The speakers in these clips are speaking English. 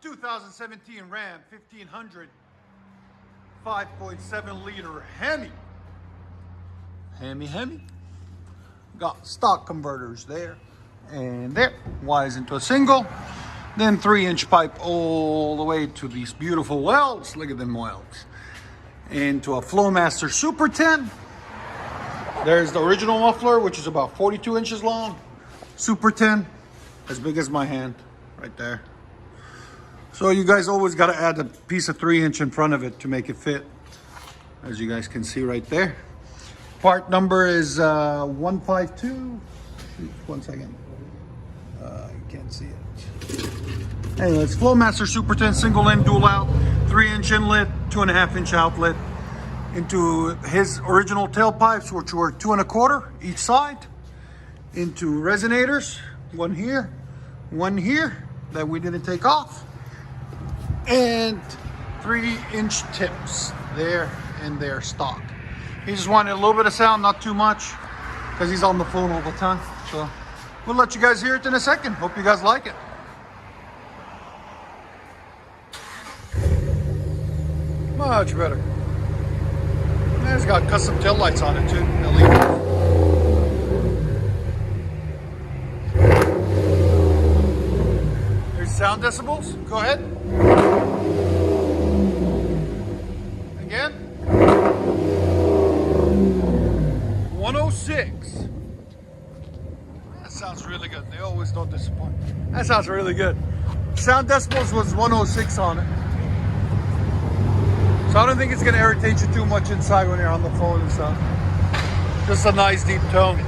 2017 Ram 1500 5.7 liter Hemi. Hemi. Got stock converters there and there. Wise into a single. Then 3-inch pipe all the way to these beautiful welds. Look at them welds. Into a FLOWMASTer Super 10. There's the original muffler, which is about 42 inches long. Super 10, as big as my hand, right there. So you guys always got to add a piece of 3-inch in front of it to make it fit, as you guys can see right there. Part number is 152. One second. You can't see it. Anyway, it's FLOWMASTer Super 10 single in, dual out, 3-inch inlet, 2.5-inch outlet into his original tailpipes, which were 2 1/4 each side, into resonators, one here that we didn't take off, and 3-inch tips there and there stock. He just wanted a little bit of sound, not too much, because he's on the phone all the time. So we'll let you guys hear it in a second. Hope you guys like it. Much better. And it's got custom tail lights on it too. LED. There's sound decibels. Go ahead. Again. 106. That sounds really good. They always don't disappoint. That sounds really good. Sound decibels was 106 on it. So I don't think it's going to irritate you too much inside when you're on the phone and stuff. Just a nice deep tone.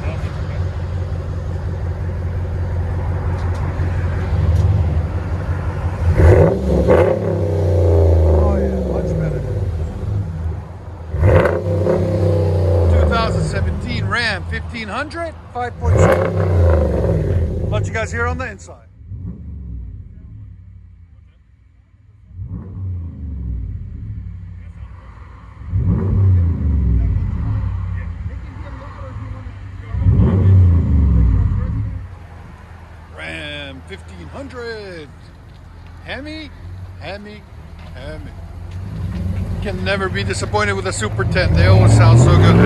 Oh yeah, much better. 2017 Ram 1500 5.7. Let you guys hear on the inside. Ram 1500 Hemi. Can never be disappointed with a Super 10. They always sound so good.